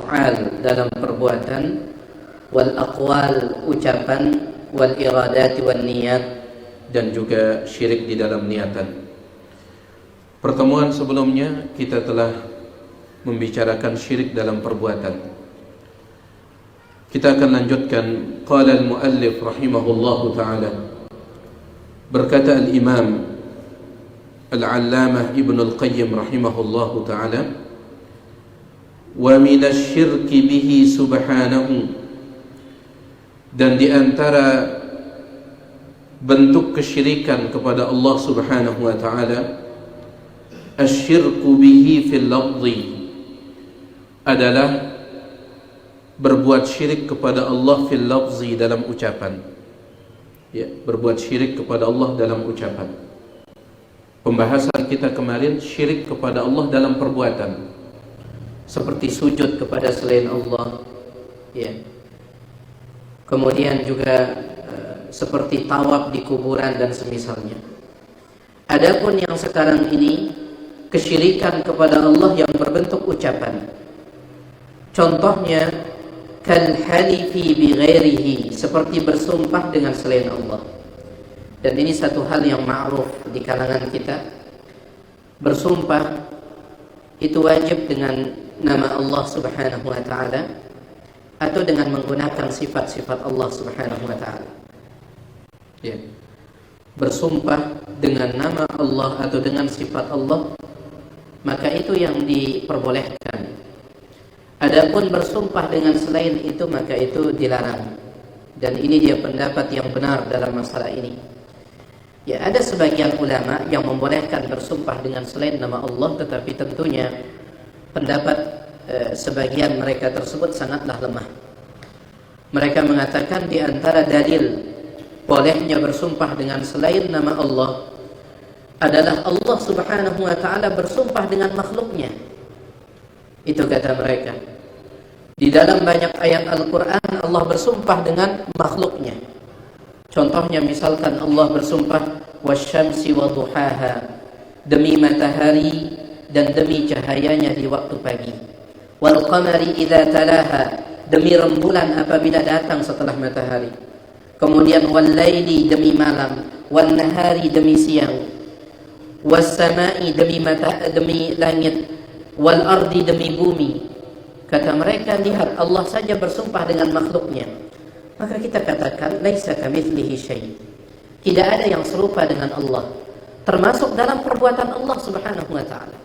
af'al dalam perbuatan, wal aqwal ucapan, wal iradati wan niyat, dan juga syirik di dalam niatan. Pertemuan sebelumnya kita telah membicarakan syirik dalam perbuatan. Kita akan lanjutkan. Qala al-muallif rahimahullahu ta'ala, berkata al-imam al-allamah Ibnu al-Qayyim rahimahullahu ta'ala, wa minasyirki bihi subhanahu, dan di antara bentuk kesyirikan kepada Allah subhanahu wa ta'ala, asyirku bihi fil lafzi, adalah berbuat syirik kepada Allah fil lafzi, dalam ucapan. Ya, berbuat syirik kepada Allah dalam ucapan. Pembahasan kita kemarin syirik kepada Allah dalam perbuatan, seperti sujud kepada selain Allah, ya. Kemudian juga seperti tawaf di kuburan dan semisalnya. Adapun yang sekarang ini kesyirikan kepada Allah yang berbentuk ucapan. Contohnya kal halifi bi ghairihi, seperti bersumpah dengan selain Allah. Dan ini satu hal yang ma'ruf di kalangan kita. Bersumpah itu wajib dengan nama Allah subhanahu wa ta'ala, atau dengan menggunakan sifat-sifat Allah subhanahu wa ta'ala, ya. Bersumpah dengan nama Allah atau dengan sifat Allah, maka itu yang diperbolehkan. Adapun bersumpah dengan selain itu, maka itu dilarang. Dan ini dia pendapat yang benar dalam masalah ini. Ya, ada sebagian ulama yang membolehkan bersumpah dengan selain nama Allah, tetapi tentunya pendapat sebagian mereka tersebut sangatlah lemah. Mereka mengatakan di antara dalil bolehnya bersumpah dengan selain nama Allah adalah Allah subhanahu wa ta'ala bersumpah dengan makhluknya. Itu kata mereka. Di dalam banyak ayat Al-Quran Allah bersumpah dengan makhluknya. Contohnya misalkan Allah bersumpah wasyamsi wa duhaha, demi matahari dan demi cahayanya di waktu pagi. Wal qamari idza talaha, demi rembulan apabila datang setelah matahari. Kemudian wal laili, demi malam. Wan nahari, demi siang. Was samai, demi langit. Wal ardi, demi bumi. Kata mereka, lihat Allah saja bersumpah dengan makhluknya. Maka kita katakan laisa kamitslihi syai', tidak ada yang serupa dengan Allah, termasuk dalam perbuatan Allah subhanahu wa ta'ala.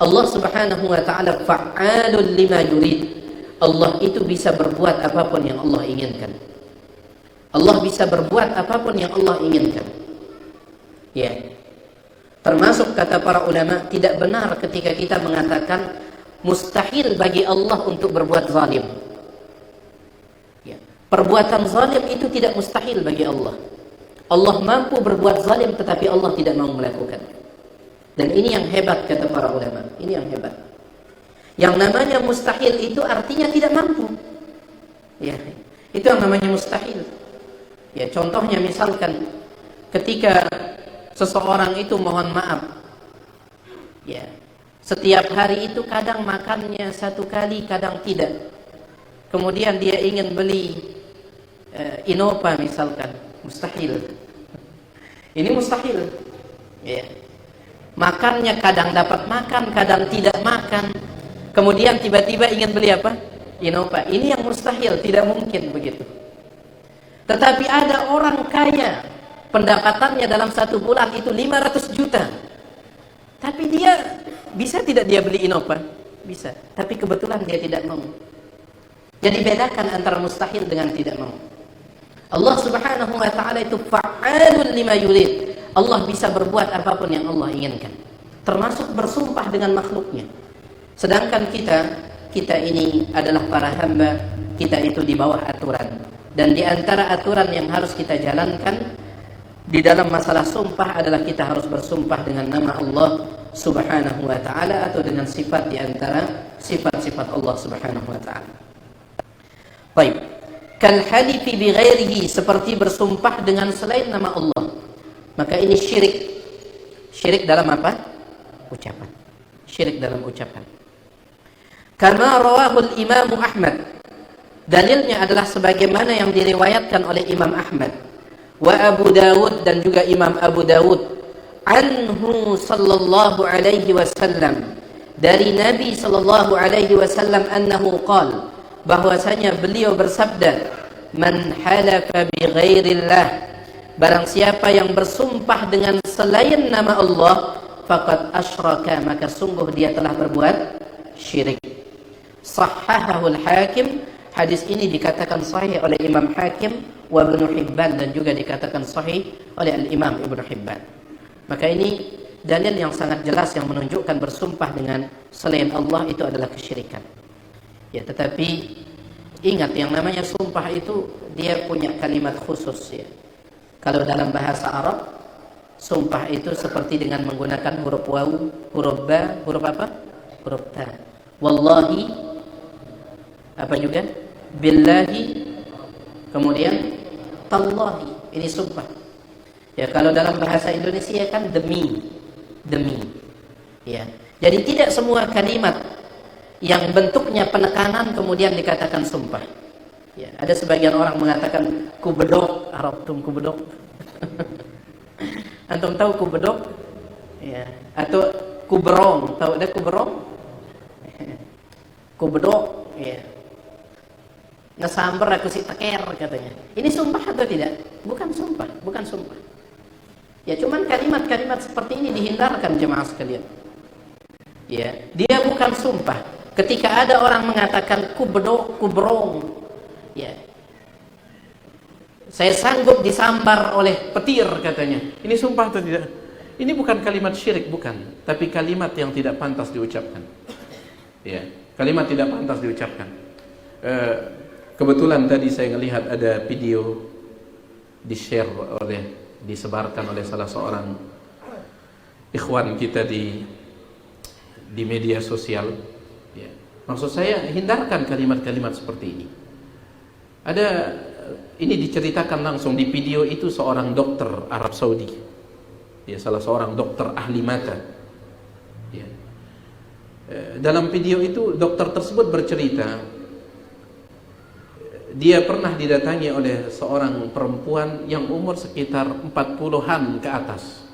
Allah subhanahu wa ta'ala fa'alun lima yurid. Allah itu bisa berbuat apapun yang Allah inginkan. Allah bisa berbuat apapun yang Allah inginkan, ya. Termasuk kata para ulama, tidak benar ketika kita mengatakan mustahil bagi Allah untuk berbuat zalim, ya. Perbuatan zalim itu tidak mustahil bagi Allah. Allah mampu berbuat zalim, tetapi Allah tidak mau melakukan. Dan ini yang hebat kata para ulama. Ini yang hebat. Yang namanya mustahil itu artinya tidak mampu, ya. Itu yang namanya mustahil, ya. Contohnya misalkan ketika seseorang itu mohon maaf, ya, setiap hari itu kadang makannya satu kali, kadang tidak. Kemudian dia ingin beli Innova misalkan, mustahil. Ini mustahil, ya. Makannya kadang dapat makan, kadang tidak makan. Kemudian tiba-tiba ingin beli apa? Innova. Ini yang mustahil, tidak mungkin begitu. Tetapi ada orang kaya, pendapatannya dalam satu bulan itu 500 juta. Tapi dia bisa tidak dia beli Innova? Bisa. Tapi kebetulan dia tidak mau. Jadi bedakan antara mustahil dengan tidak mau. Allah subhanahu wa ta'ala itu fa'alun lima yurid. Allah bisa berbuat apapun yang Allah inginkan, termasuk bersumpah dengan makhluknya. Sedangkan kita ini adalah para hamba, kita itu di bawah aturan. Dan di antara aturan yang harus kita jalankan di dalam masalah sumpah adalah kita harus bersumpah dengan nama Allah subhanahu wa ta'ala, atau dengan sifat di antara sifat-sifat Allah subhanahu wa ta'ala. Baik. Kal halifi bi ghairihi, seperti bersumpah dengan selain nama Allah. Maka ini syirik. Syirik dalam apa? Ucapan. Syirik dalam ucapan. Kama rawahul Imam Ahmad. Dalilnya adalah sebagaimana yang diriwayatkan oleh Imam Ahmad wa Abu Dawud dan juga Imam Abu Dawud anhu sallallahu alaihi wasallam, dari Nabi sallallahu alaihi wasallam annahu qala, bahwasanya beliau bersabda, man halafa bi ghairillah, barang siapa yang bersumpah dengan selain nama Allah, faqad asyraka, maka sungguh dia telah berbuat syirik. Sahhahul Hakim, hadis ini dikatakan sahih oleh Imam Hakim wa Ibnu Hibban, dan juga dikatakan sahih oleh Al-Imam Ibnu Hibban. Maka ini dalil yang sangat jelas yang menunjukkan bersumpah dengan selain Allah itu adalah kesyirikan. Ya, tetapi ingat, yang namanya sumpah itu dia punya kalimat khusus ya. Kalau dalam bahasa Arab, sumpah itu seperti dengan menggunakan huruf waw, huruf ba, huruf apa? Huruf ta. Wallahi, apa juga? Billahi, kemudian tallahi. Ini sumpah. Ya, kalau dalam bahasa Indonesia kan demi. Ya. Jadi tidak semua kalimat yang bentuknya penekanan kemudian dikatakan sumpah. Ya, ada sebagian orang mengatakan kubedok, arabtum kubedok. Antum tahu kubedok? Ya, atau kuberong, tahu ada kuberong? Kubedok, ya. Ngesamber aku si teker katanya. Ini sumpah atau tidak? Bukan sumpah. Ya, cuman kalimat-kalimat seperti ini dihindarkan jemaah sekalian. Ya, dia bukan sumpah. Ketika ada orang mengatakan kubedok, kuberong, ya, saya sanggup disambar oleh petir katanya. Ini sumpah atau tidak? Ini bukan kalimat syirik, bukan, tapi kalimat yang tidak pantas diucapkan. Ya, kalimat tidak pantas diucapkan. Kebetulan tadi saya melihat ada video disebarkan oleh salah seorang ikhwan kita di media sosial. Ya. Maksud saya, hindarkan kalimat-kalimat seperti ini. Ini diceritakan langsung di video itu seorang dokter Arab Saudi. Ya, salah seorang dokter ahli mata. Ya. Dalam video itu dokter tersebut bercerita, dia pernah didatangi oleh seorang perempuan yang umur sekitar 40-an ke atas.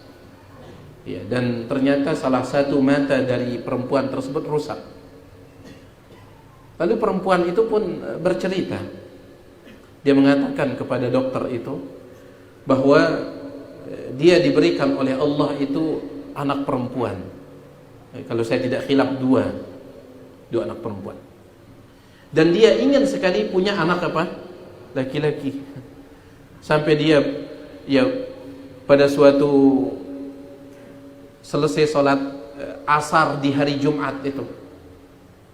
Ya, dan ternyata salah satu mata dari perempuan tersebut rusak. Lalu perempuan itu pun bercerita. Dia mengatakan kepada dokter itu bahwa dia diberikan oleh Allah itu anak perempuan. Kalau saya tidak khilaf, dua anak perempuan. Dan dia ingin sekali punya anak apa? Laki-laki. Sampai dia pada suatu selesai sholat asar di hari Jumat itu,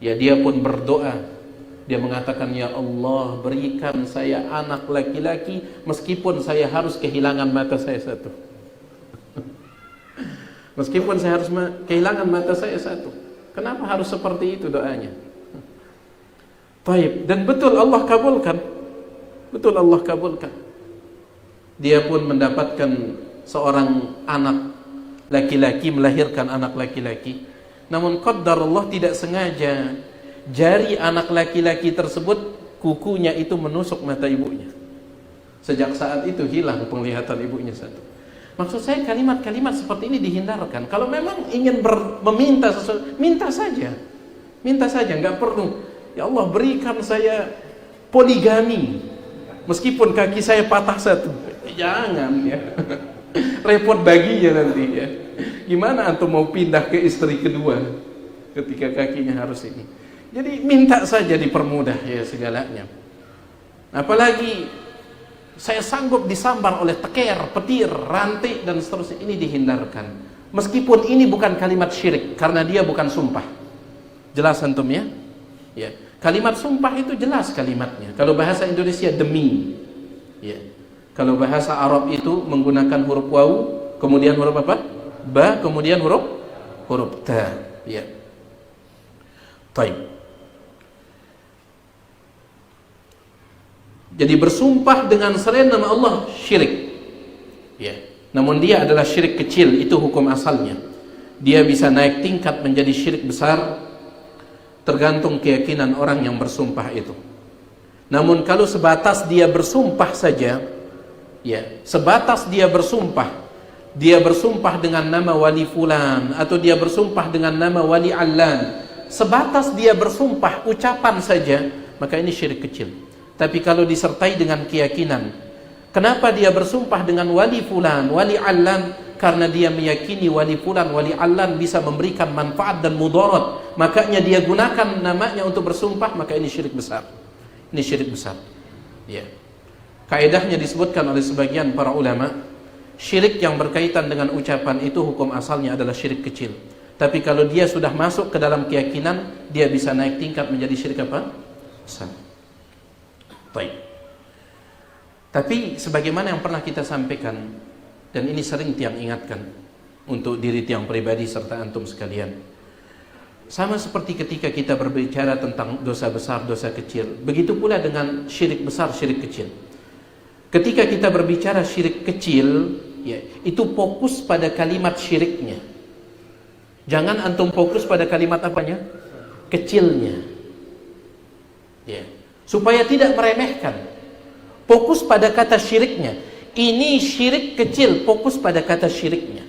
ya, dia pun berdoa. Dia mengatakan, ya Allah, berikan saya anak laki-laki meskipun saya harus kehilangan mata saya satu. Meskipun saya harus kehilangan mata saya satu. Kenapa harus seperti itu doanya? Baik, dan betul Allah kabulkan. Dia pun mendapatkan seorang anak laki-laki, melahirkan anak laki-laki. Namun qaddar Allah, tidak sengaja jari anak laki-laki tersebut, kukunya itu menusuk mata ibunya. Sejak saat itu hilang penglihatan ibunya satu. Maksud saya, kalimat-kalimat seperti ini dihindarkan. Kalau memang ingin meminta sesuatu, minta saja, nggak perlu. Ya Allah, berikan saya poligami meskipun kaki saya patah satu. Jangan ya. Repot baginya nanti ya. Gimana antum mau pindah ke istri kedua ketika kakinya harus ini? Jadi minta saja dipermudah ya segalanya. Apalagi saya sanggup disambar oleh teker, petir, rantai dan seterusnya, ini dihindarkan. Meskipun ini bukan kalimat syirik karena dia bukan sumpah. Jelas antum ya? Ya, kalimat sumpah itu jelas kalimatnya. Kalau bahasa Indonesia demi. Ya. Kalau bahasa Arab itu menggunakan huruf waw, kemudian huruf apa? Ba, kemudian huruf ta. Ya. Baik. Jadi bersumpah dengan selain nama Allah syirik. Ya. Namun dia adalah syirik kecil, itu hukum asalnya. Dia bisa naik tingkat menjadi syirik besar Tergantung keyakinan orang yang bersumpah itu. Namun kalau sebatas dia bersumpah saja, ya, sebatas dia bersumpah dengan nama wali fulan, atau dia bersumpah dengan nama wali allan, sebatas dia bersumpah ucapan saja, maka ini syirik kecil. Tapi kalau disertai dengan keyakinan, kenapa dia bersumpah dengan wali fulan, wali allan? Karena dia meyakini wali fulan, wali allan bisa memberikan manfaat dan mudarat, makanya dia gunakan namanya untuk bersumpah, maka ini syirik besar. Ini syirik besar. Ya. Kaedahnya disebutkan oleh sebagian para ulama, syirik yang berkaitan dengan ucapan itu hukum asalnya adalah syirik kecil. Tapi kalau dia sudah masuk ke dalam keyakinan, dia bisa naik tingkat menjadi syirik apa? Besar. Baik. Tapi sebagaimana yang pernah kita sampaikan, dan ini sering tiang ingatkan untuk diri tiang pribadi serta antum sekalian, sama seperti ketika kita berbicara tentang dosa besar, dosa kecil, begitu pula dengan syirik besar, syirik kecil. Ketika kita berbicara syirik kecil, ya, itu fokus pada kalimat syiriknya. Jangan antum fokus pada kalimat apanya? Kecilnya. Ya. Supaya tidak meremehkan. Fokus pada kata syiriknya. Ini syirik kecil, fokus pada kata syiriknya.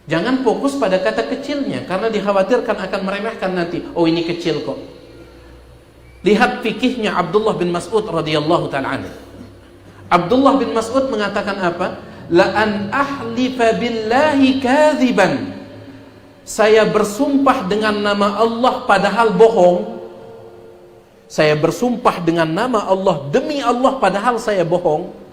Jangan fokus pada kata kecilnya, karena dikhawatirkan akan meremehkan nanti. Oh, ini kecil kok. Lihat fikihnya Abdullah bin Mas'ud radhiyallahu ta'ala anhu. Abdullah bin Mas'ud mengatakan apa? La an ahlifa billahi kadhiban. Saya bersumpah dengan nama Allah padahal bohong. Saya bersumpah dengan nama Allah, demi Allah padahal saya bohong.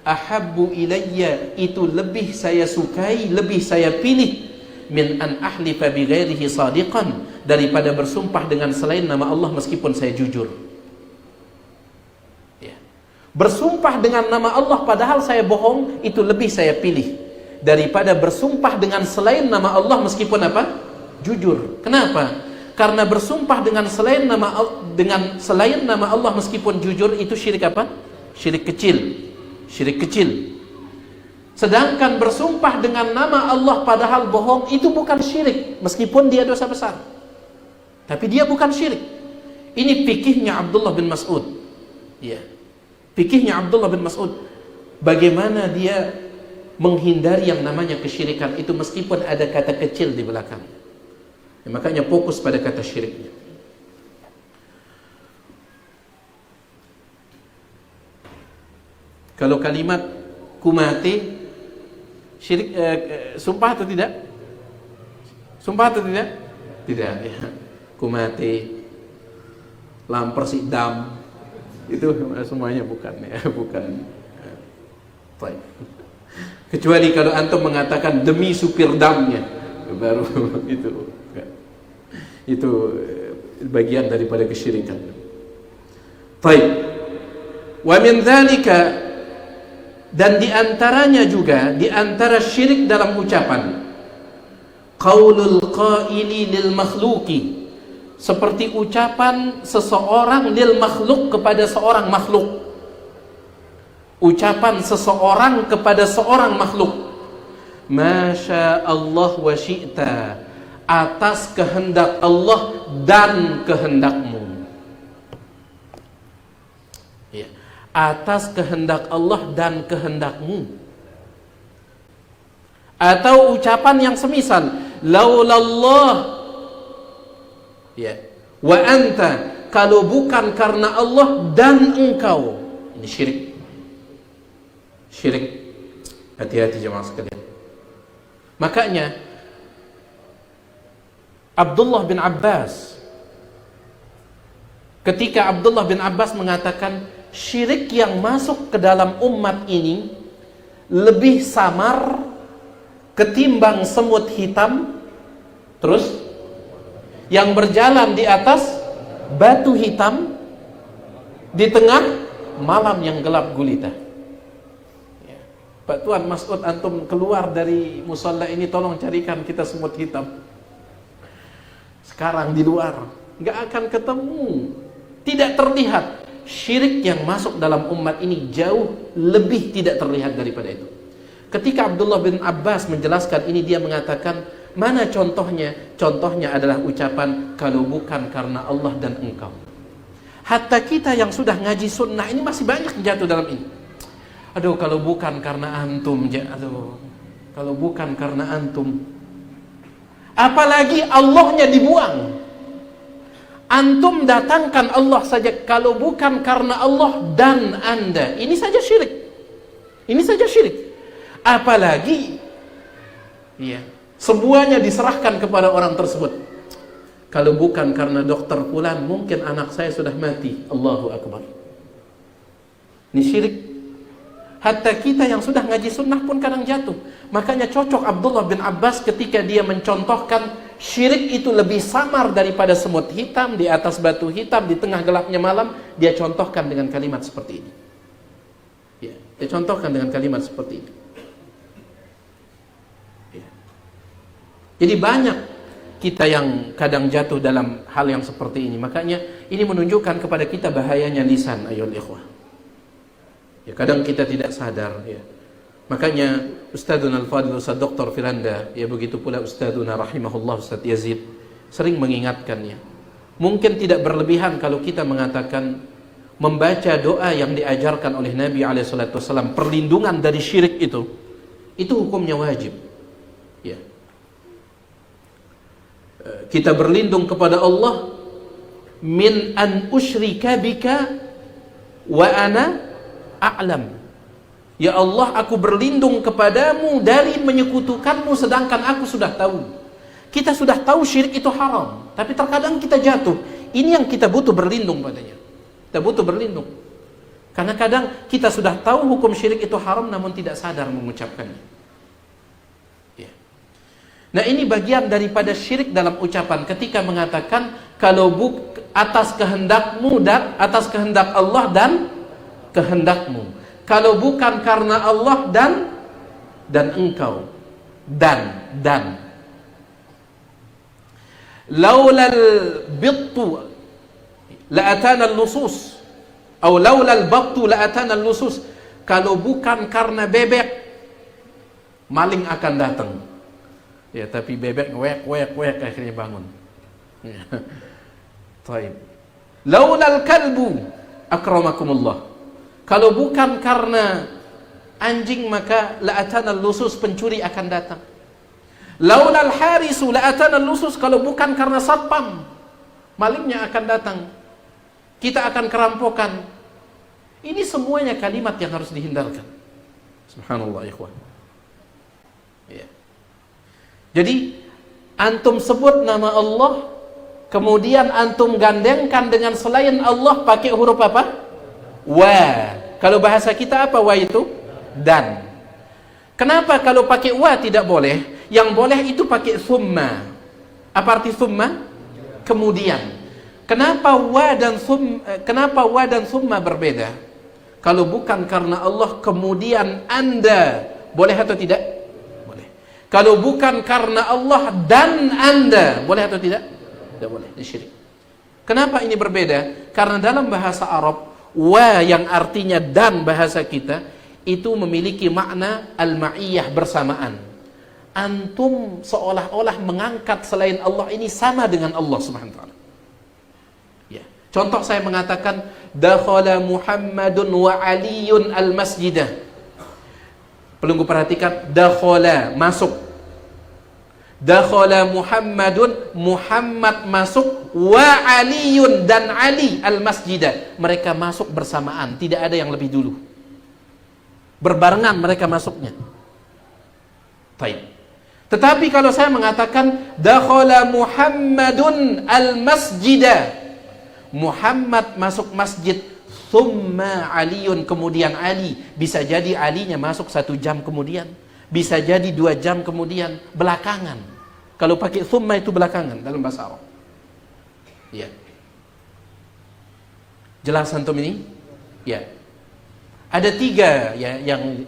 Ahabbu ilayya, itu lebih saya sukai, lebih saya pilih, min an ahlifa bi ghairihi sadiqan, daripada bersumpah dengan selain nama Allah meskipun saya jujur. Ya. Bersumpah dengan nama Allah padahal saya bohong, itu lebih saya pilih daripada bersumpah dengan selain nama Allah meskipun apa? Jujur. Kenapa? Karena bersumpah dengan selain nama Allah meskipun jujur itu syirik apa? Syirik kecil. Syirik kecil. Sedangkan bersumpah dengan nama Allah padahal bohong itu bukan syirik, meskipun dia dosa besar. Tapi dia bukan syirik. Ini fikihnya Abdullah bin Mas'ud. Ya. Fikihnya Abdullah bin Mas'ud. Bagaimana dia menghindari yang namanya kesyirikan itu meskipun ada kata kecil di belakang. Ya, makanya fokus pada kata syiriknya. Kalau kalimat kumati syirik, sumpah atau tidak? Sumpah atau tidak? Tidak, ya. Kumati, lamper si dam, itu semuanya bukan, ya, bukan. Baik. Kecuali kalau antum mengatakan demi supir damnya, baru itu bagian daripada kesyirikan. Baik. Wa min dzalika, dan diantaranya juga, diantara syirik dalam ucapan, qaulul qaili lil makhluqi, seperti ucapan seseorang lil makhluk, kepada seorang makhluk. Ucapan seseorang kepada seorang makhluk, masya Allah wa syi'ta, atas kehendak Allah dan kehendakmu. Ya. Atas kehendak Allah dan kehendakmu. Atau ucapan yang semisal, laulallah, ya, wa anta, kalau bukan karena Allah dan engkau. Ini syirik. Syirik. Hati-hati jemaah sekalian. Makanya Abdullah bin Abbas, ketika Abdullah bin Abbas mengatakan syirik yang masuk ke dalam umat ini lebih samar ketimbang semut hitam, terus yang berjalan di atas batu hitam di tengah malam yang gelap gulita. Ya. Pak Tuan Mas'ud, antum keluar dari musalla ini tolong carikan kita semut hitam. Sekarang di luar nggak akan ketemu, tidak terlihat. Syirik yang masuk dalam umat ini jauh lebih tidak terlihat daripada itu. Ketika Abdullah bin Abbas menjelaskan ini, dia mengatakan Mana contohnya? Contohnya adalah ucapan kalau bukan karena Allah dan engkau. Hatta kita yang sudah ngaji sunnah ini masih banyak jatuh dalam ini. Aduh, kalau bukan karena antum, aduh, kalau bukan karena antum. Apalagi Allahnya dibuang. Antum datangkan Allah saja, kalau bukan karena Allah dan Anda. Ini saja syirik. Ini saja syirik. Apalagi ya, semuanya diserahkan kepada orang tersebut. Kalau bukan karena dokter fulan, mungkin anak saya sudah mati. Allahu Akbar. Ini syirik. Hatta kita yang sudah ngaji sunnah pun kadang jatuh. Makanya cocok Abdullah bin Abbas ketika dia mencontohkan syirik itu lebih samar daripada semut hitam di atas batu hitam di tengah gelapnya malam. Dia contohkan dengan kalimat seperti ini. Ya, dia contohkan dengan kalimat seperti ini. Ya. Jadi banyak kita yang kadang jatuh dalam hal yang seperti ini. Makanya ini menunjukkan kepada kita bahayanya lisan, ayyuhal ikhwah. Ya, kadang kita tidak sadar ya. Makanya Ustadzuna Al-Fadil Ustadz Dr. Firanda, ya begitu pula Ustadzuna rahimahullah Ustadz Yazid sering mengingatkan ya. Mungkin tidak berlebihan kalau kita mengatakan membaca doa yang diajarkan oleh Nabi SAW, perlindungan dari syirik itu hukumnya wajib. Ya. Kita berlindung kepada Allah min an usyrika bika wa ana a'lam. Ya Allah, aku berlindung kepadamu dari menyekutukanmu sedangkan aku sudah tahu. Kita sudah tahu syirik itu haram, tapi terkadang kita jatuh. Ini yang kita butuh berlindung padanya. Kita butuh berlindung. Karena kadang kita sudah tahu hukum syirik itu haram namun tidak sadar mengucapkannya. Ya. Nah, ini bagian daripada syirik dalam ucapan ketika mengatakan kalau atas kehendakmu dan atas kehendak Allah dan kehendakmu. Kalau bukan karena Allah dan engkau dan laulal bittu la atana al-lusus atau laulal battu la atana al-lusus. Kalau bukan karena bebek, maling akan datang. Ya, tapi bebek wek akhirnya bangun. Baik. Laulal kalbu akramakumullah. Kalau bukan karena anjing, maka la'atana lusus, pencuri akan datang. Laulal harisu la'atana lusus. Kalau bukan karena satpam, malingnya akan datang. Kita akan kerampokan. Ini semuanya kalimat yang harus dihindarkan. Subhanallah ikhwan. Ya. Jadi antum sebut nama Allah, kemudian antum gandengkan dengan selain Allah pakai huruf apa? Wa. Kalau bahasa kita apa wa itu? Dan. Kenapa kalau pakai wa tidak boleh? Yang boleh itu pakai summa. Apa arti summa? Kemudian. Kenapa wa dan summa berbeda? Kalau bukan karena Allah kemudian Anda, boleh atau tidak? Boleh. Kalau bukan karena Allah dan Anda, boleh atau tidak? Tidak boleh. Ini syirik. Kenapa ini berbeda? Karena dalam bahasa Arab wa yang artinya dan bahasa kita itu memiliki makna al-ma'iyah, bersamaan. Antum seolah-olah mengangkat selain Allah ini sama dengan Allah Subhanahu wa taala. Ya. Contoh saya mengatakan dakhala Muhammadun wa Aliyun al-masjidah. Pelunggu perhatikan, dakhala masuk. Dakhala Muhammadun, Muhammad masuk, wa Aliyun dan Ali al-masjidah. Mereka masuk bersamaan, tidak ada yang lebih dulu. Berbarengan mereka masuknya. Baik. Tetapi kalau saya mengatakan dakhala Muhammadun al-masjidah, Muhammad masuk masjid, thumma Aliyun, kemudian Ali, bisa jadi Alinya masuk 1 jam kemudian, bisa jadi 2 jam kemudian, belakangan. Kalau pakai thumma itu belakangan dalam bahasa Arab. Ya. Jelas antum ini? Ya. Ada 3 ya, yang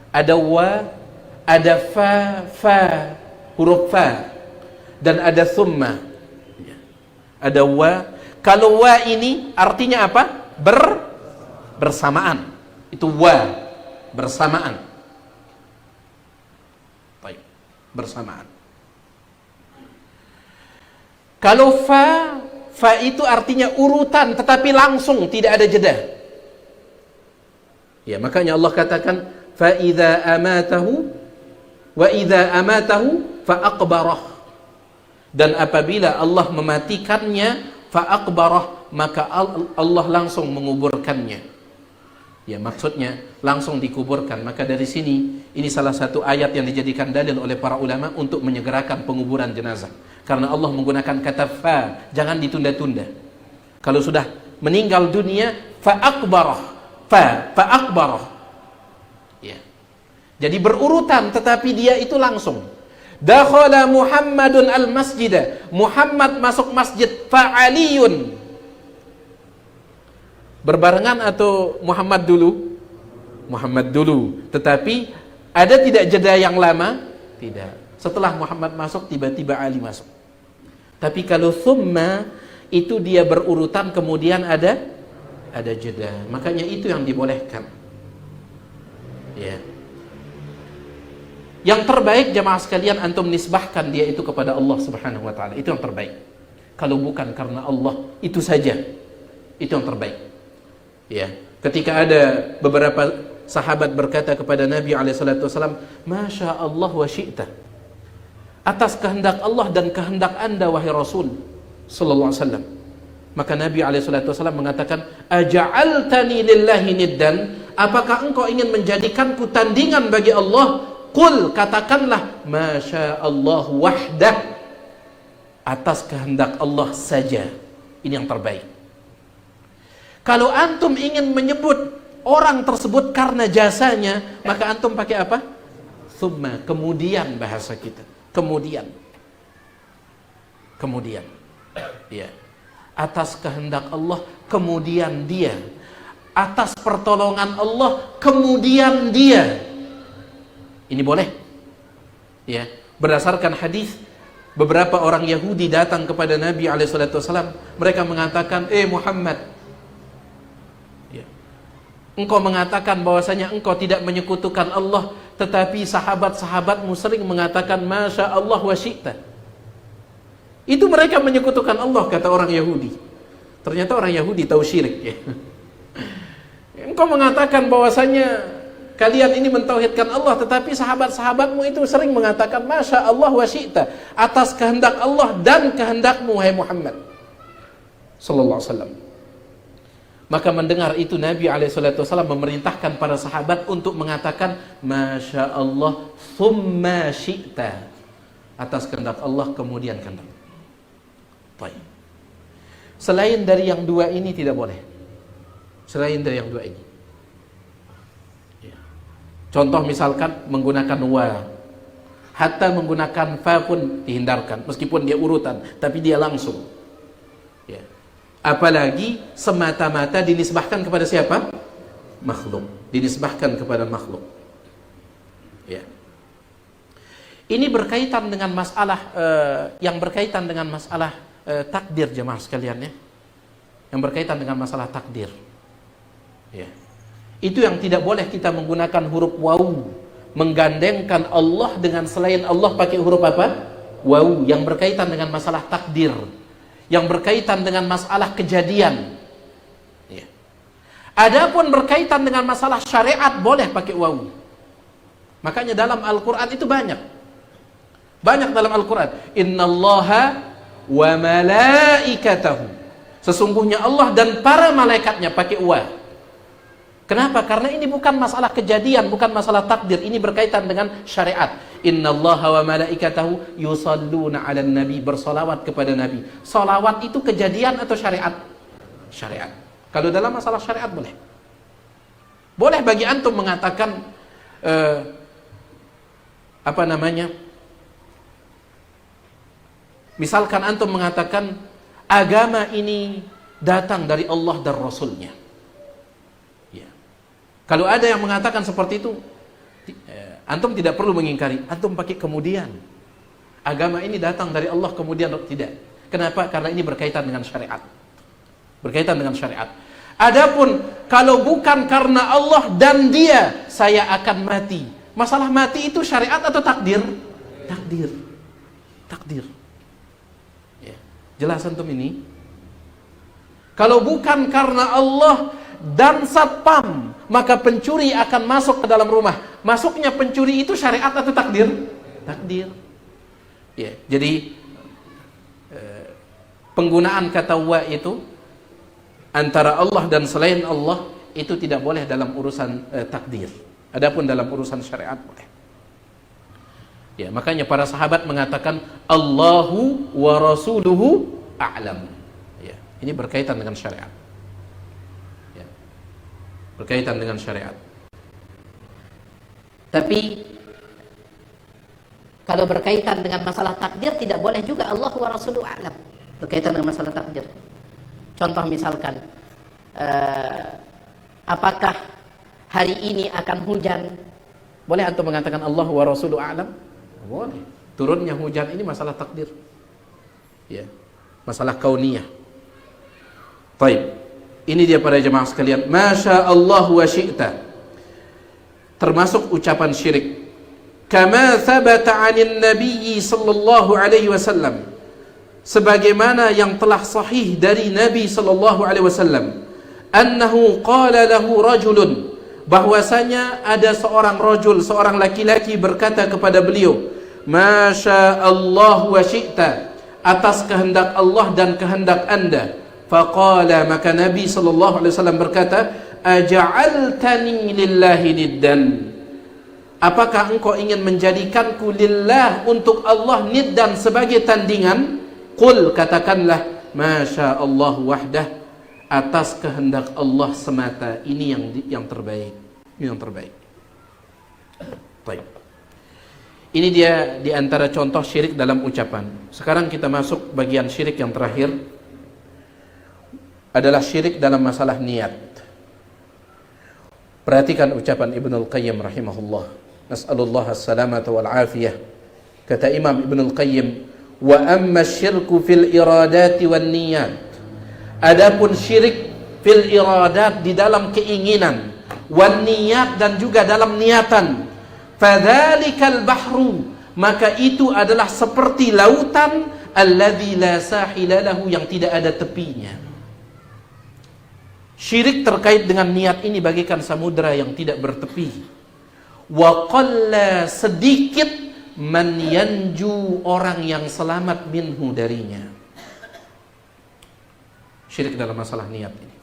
ada wa, ada fa, huruf fa, dan ada thumma. Ya. Ada wa. Kalau wa ini artinya apa? Bersamaan. Itu wa, bersamaan. Baik, bersamaan. Kalau fa itu artinya urutan, tetapi langsung, tidak ada jeda. Ya, makanya Allah katakan, fa idza amatahu wa idza amatahu fa aqbarah. Dan apabila Allah mematikannya, fa aqbarah, maka Allah langsung menguburkannya. Ya, maksudnya langsung dikuburkan. Maka dari sini, ini salah satu ayat yang dijadikan dalil oleh para ulama untuk menyegerakan penguburan jenazah. Karena Allah menggunakan kata fa, jangan ditunda-tunda. Kalau sudah meninggal dunia, fa aqbarah, fa aqbarah. Ya. Jadi berurutan, tetapi dia itu langsung. Dakhala Muhammadun al-masjid. Muhammad masuk masjid, fa aliyun. Berbarengan atau Muhammad dulu? Muhammad dulu. Tetapi ada tidak jeda yang lama? Tidak. Setelah Muhammad masuk, tiba-tiba Ali masuk. Tapi kalau thumma, itu dia berurutan, kemudian ada jeda. Makanya itu yang dibolehkan. Ya. Yang terbaik jamaah sekalian, antum nisbahkan dia itu kepada Allah Subhanahu wa taala. Itu yang terbaik. Kalau bukan karena Allah, itu saja. Itu yang terbaik. Ya, ketika ada beberapa sahabat berkata kepada Nabi SAW, Masya Allah wa syi'ta, atas kehendak Allah dan kehendak anda wahai Rasul Sallallahu Alaihi Wasallam. Maka Nabi SAW mengatakan, Aja'altani lillahi niddan, apakah engkau ingin menjadikanku tandingan bagi Allah? Qul, katakanlah, Masya Allah wahdah, atas kehendak Allah saja. Ini yang terbaik. Kalau antum ingin menyebut orang tersebut karena jasanya, maka antum pakai apa? Thumma, kemudian bahasa kita. Kemudian. Ya. Atas kehendak Allah, kemudian dia. Atas pertolongan Allah, kemudian dia. Ini boleh. Ya. Berdasarkan hadis, beberapa orang Yahudi datang kepada Nabi SAW. Mereka mengatakan, Muhammad, engkau mengatakan bahwasanya engkau tidak menyekutukan Allah, tetapi sahabat-sahabatmu sering mengatakan Masya Allah wa syi'ta. Itu mereka menyekutukan Allah, kata orang Yahudi. Ternyata orang Yahudi tahu syirik, ya. Engkau mengatakan bahwasanya kalian ini mentauhidkan Allah, tetapi sahabat-sahabatmu itu sering mengatakan Masya Allah wa syi'ta, atas kehendak Allah dan kehendakmu wahai Muhammad Sallallahu Alaihi Wasallam. Maka mendengar itu Nabi SAW memerintahkan para sahabat untuk mengatakan Masya Allah thumma syi'ta, atas kehendak Allah kemudian kehendak. Baik. Selain dari yang dua ini tidak boleh. Selain dari yang dua ini. Ya. Contoh misalkan menggunakan wa, hatta menggunakan fa pun dihindarkan, meskipun dia urutan, tapi dia langsung. Ya. Apalagi semata-mata dinisbahkan kepada siapa? Makhluk. Dinisbahkan kepada makhluk. Ya. Ini berkaitan dengan masalah yang berkaitan dengan masalah takdir jemaah sekalian, ya. Yang berkaitan dengan masalah takdir. Ya. Itu yang tidak boleh kita menggunakan huruf waw, menggandengkan Allah dengan selain Allah pakai huruf apa? Waw, yang berkaitan dengan masalah takdir, yang berkaitan dengan masalah kejadian. Ya. Adapun berkaitan dengan masalah syariat boleh pakai waw. Makanya dalam Al-Quran itu banyak dalam Al-Quran. Innallaha wa malaikatahu, sesungguhnya Allah dan para malaikatnya, pakai wa. Kenapa? Karena ini bukan masalah kejadian, bukan masalah takdir, ini berkaitan dengan syariat. Innallaha wa malaikatahu yusalluna 'alan nabi, bersolawat kepada nabi. Solawat itu kejadian atau syariat? Syariat. Kalau dalam masalah syariat boleh. Boleh bagi antum mengatakan misalkan antum mengatakan agama ini datang dari Allah dan Rasulnya. Ya. Kalau ada yang mengatakan seperti itu, antum tidak perlu mengingkari, antum pakai kemudian. Agama ini datang dari Allah kemudian, tidak. Kenapa? Karena ini berkaitan dengan syariat. Berkaitan dengan syariat. Adapun kalau bukan karena Allah dan dia, saya akan mati. Masalah mati itu syariat atau takdir? Takdir. Takdir. Ya. Jelas antum ini? Kalau bukan karena Allah dan satpam, maka pencuri akan masuk ke dalam rumah. Masuknya pencuri itu syariat atau takdir? Takdir. Ya, jadi penggunaan kata wa itu antara Allah dan selain Allah itu tidak boleh dalam urusan takdir. Adapun dalam urusan syariat boleh. Ya, makanya para sahabat mengatakan Allahu wa rasuluhu a'lam. Ya, ini berkaitan dengan syariat. Ya, berkaitan dengan syariat. Tapi kalau berkaitan dengan masalah takdir tidak boleh juga Allahu wa rasuluhu a'lam. Berkaitan dengan masalah takdir. Contoh misalkan apakah hari ini akan hujan? Boleh antum mengatakan Allahu wa rasuluhu a'lam? Boleh. Turunnya hujan ini masalah takdir. Ya. Masalah kauniyah. Baik. Ini dia para jemaah sekalian, masya Allah wa syi'ta. Termasuk ucapan syirik. Kama thabata 'anil Nabi sallallahu alaihi wasallam. Sebagaimana yang telah sahih dari Nabi sallallahu alaihi wasallam, annahu qala lahu rajulun, bahwasanya ada seorang rajul, seorang laki-laki berkata kepada beliau, masya Allah wa syi'ta, atas kehendak Allah dan kehendak anda. Faqala, maka Nabi sallallahu alaihi wasallam berkata, aja'altani lillahi niddan, apakah engkau ingin menjadikanku lillah, untuk Allah, niddan, sebagai tandingan? Qul, katakanlah, masya Allah wahdah, atas kehendak Allah semata, ini yang terbaik. Ini yang terbaik. Baik. Ini dia di antara contoh syirik dalam ucapan. Sekarang kita masuk bagian syirik yang terakhir, adalah syirik dalam masalah niat. Perhatikan ucapan Ibnul Qayyim rahimahullah. Nas'alullah as-salamata wal afiyah. Kata Imam Ibnul Qayyim, wa amma syirku fil iradati wan niyat. Adapun syirik fil iradat, di dalam keinginan, wan niyat, dan juga dalam niatan, fadzalikal bahru, maka itu adalah seperti lautan, alladzi la sahila lahu, yang tidak ada tepinya. Syirik terkait dengan niat ini bagaikan samudra yang tidak bertepi. Wa qalla, sedikit, man yanju, orang yang selamat minhu, darinya. Syirik dalam masalah niat ini.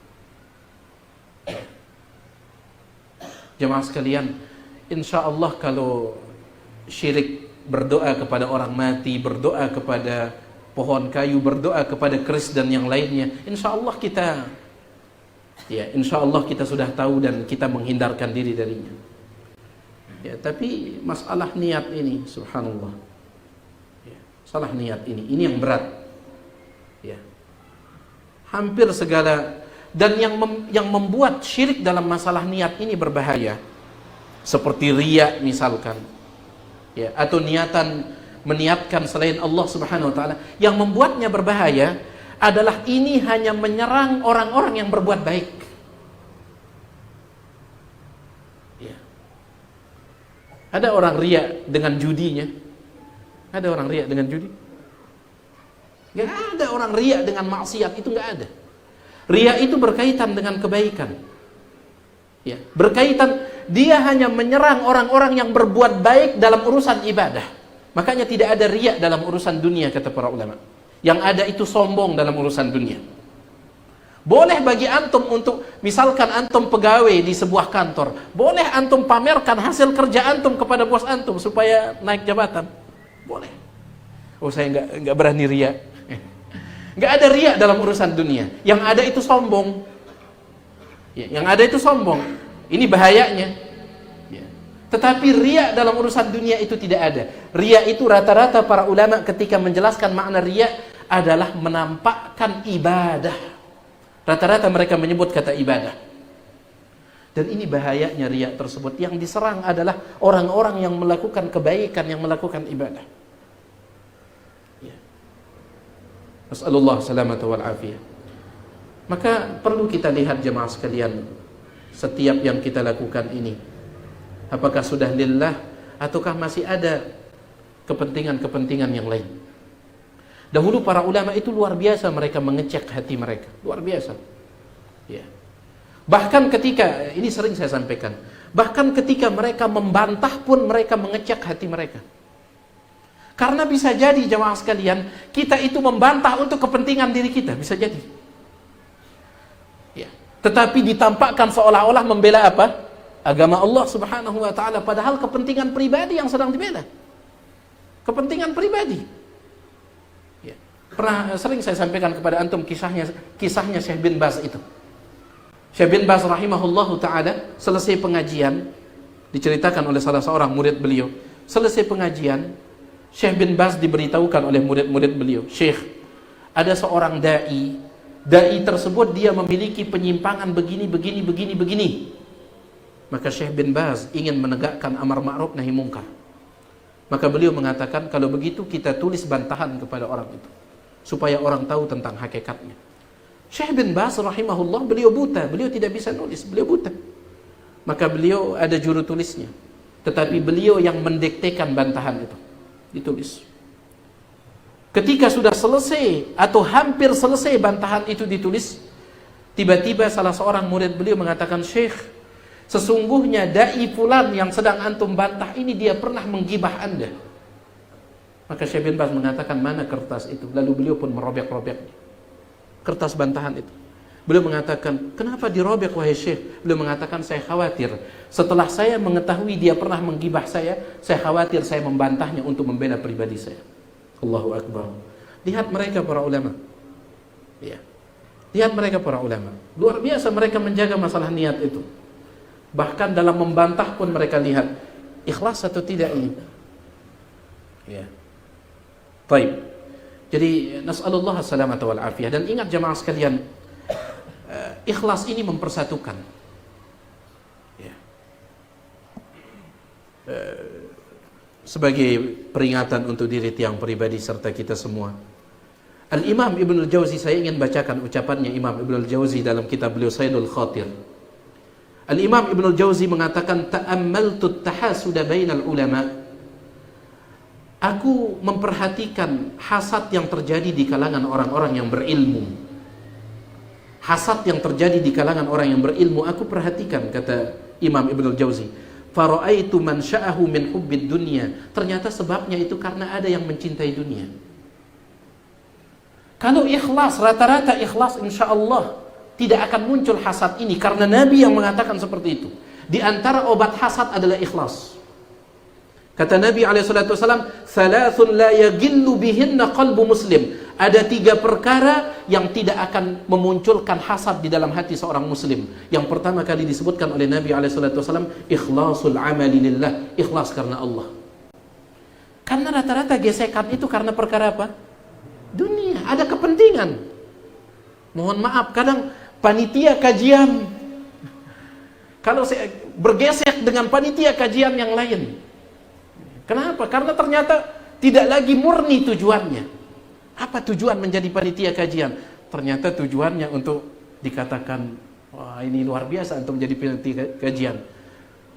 Jemaah sekalian, insya Allah kalau syirik berdoa kepada orang mati, berdoa kepada pohon kayu, berdoa kepada keris dan yang lainnya, insya Allah kita sudah tahu dan kita menghindarkan diri darinya. Ya, tapi masalah niat ini, subhanallah, ya, salah niat ini yang berat. Ya, hampir segala. Dan yang membuat syirik dalam masalah niat ini berbahaya, seperti riya misalkan, ya, atau meniatkan selain Allah Subhanahu wa taala. Yang membuatnya berbahaya adalah ini hanya menyerang orang-orang yang berbuat baik. Ya. Ada orang riya dengan judinya? Ada orang riya dengan judi? Gak ada orang riya dengan maksiat, itu gak ada. Riya itu berkaitan dengan kebaikan. Ya, berkaitan, dia hanya menyerang orang-orang yang berbuat baik dalam urusan ibadah. Makanya tidak ada riya dalam urusan dunia, kata para ulama. Yang ada itu sombong dalam urusan dunia. Boleh bagi antum untuk, misalkan antum pegawai di sebuah kantor, boleh antum pamerkan hasil kerja antum kepada bos antum supaya naik jabatan. Boleh. Oh, saya enggak berani riya. Nggak ada riya dalam urusan dunia. Yang ada itu sombong. Ya, yang ada itu sombong. Ini bahayanya. Ya. Tetapi riya dalam urusan dunia itu tidak ada. Riya itu rata-rata para ulama ketika menjelaskan makna riya adalah menampakkan ibadah. Rata-rata mereka menyebut kata ibadah. Dan ini bahayanya riya tersebut. Yang diserang adalah orang-orang yang melakukan kebaikan, yang melakukan ibadah. Nas'alullah salamata wal afiyah. Maka perlu kita lihat jemaah sekalian, setiap yang kita lakukan ini, apakah sudah lillah ataukah masih ada kepentingan-kepentingan yang lain. Dahulu para ulama itu luar biasa mereka mengecek hati mereka, luar biasa. Ya. Bahkan ketika, ini sering saya sampaikan, bahkan ketika mereka membantah pun mereka mengecek hati mereka. Karena bisa jadi jamaah sekalian, kita itu membantah untuk kepentingan diri kita, bisa jadi. Ya. Tetapi ditampakkan seolah-olah membela apa? Agama Allah Subhanahu wa taala, padahal kepentingan pribadi yang sedang dibela. Kepentingan pribadi. Pernah sering saya sampaikan kepada antum kisahnya Syekh bin Baz itu. Syekh bin Baz rahimahullahu taala selesai pengajian, diceritakan oleh salah seorang murid beliau. Selesai pengajian, Syekh bin Baz diberitahukan oleh murid-murid beliau, "Syekh, ada seorang dai. Dai tersebut dia memiliki penyimpangan begini. Maka Syekh bin Baz ingin menegakkan amar ma'ruf nahi mungkar. Maka beliau mengatakan, kalau begitu kita tulis bantahan kepada orang itu, supaya orang tahu tentang hakikatnya. Syekh bin Baz rahimahullah, beliau buta, beliau tidak bisa nulis, beliau buta. Maka beliau ada juru tulisnya, tetapi beliau yang mendiktekan bantahan itu, ditulis. Ketika sudah selesai atau hampir selesai bantahan itu ditulis, tiba-tiba salah seorang murid beliau mengatakan, "Syekh, sesungguhnya dai fulan yang sedang antum bantah ini dia pernah menggibah Anda." Maka Syekh bin Baz mengatakan, "Mana kertas itu?" Lalu beliau pun merobek-robek kertas bantahan itu. Beliau mengatakan, "Kenapa dirobek wahai Syekh?" Beliau mengatakan, "Saya khawatir setelah saya mengetahui dia pernah menggibah saya khawatir saya membantahnya untuk membela pribadi saya." Allahu Akbar. Lihat mereka para ulama. Ya. Lihat mereka para ulama. Luar biasa mereka menjaga masalah niat itu. Bahkan dalam membantah pun mereka lihat ikhlas atau tidak ini. Ya. Baik. Jadi nas'alullah as-salamata wal afiyah. Dan ingat jamaah sekalian, ikhlas ini mempersatukan. Ya. Sebagai peringatan untuk diri tiang pribadi serta kita semua. Al-Imam Ibnul Jauzi, saya ingin bacakan ucapannya Imam Ibnul Jauzi dalam kitab beliau Saidul Khatir. Al-Imam Ibnul Jauzi mengatakan, "Ta'ammaltu at-tahasuda bainal ulama." Aku memperhatikan hasad yang terjadi di kalangan orang-orang yang berilmu. Hasad yang terjadi di kalangan orang yang berilmu, aku perhatikan, kata Imam Ibnul Jauzi. Fara'aitu man sya'ahu min hubbid dunya. Ternyata sebabnya itu karena ada yang mencintai dunia. Kalau ikhlas, rata-rata ikhlas insyaallah tidak akan muncul hasad ini, karena Nabi yang mengatakan seperti itu. Di antara obat hasad adalah ikhlas. Kata Nabi SAW, "Thalathun la yagillu bihinna qalbu muslim." Ada 3 perkara yang tidak akan memunculkan hasad di dalam hati seorang muslim. Yang pertama kali disebutkan oleh Nabi SAW, ikhlasul amali lillah, ikhlas karena Allah. Karena rata-rata gesekan itu karena perkara apa? Dunia, ada kepentingan. Mohon maaf, kadang panitia kajian, kalau saya bergesek dengan panitia kajian yang lain. Kenapa? Karena ternyata tidak lagi murni tujuannya. Apa tujuan menjadi panitia kajian? Ternyata tujuannya untuk dikatakan, wah ini luar biasa antum jadi panitia kajian.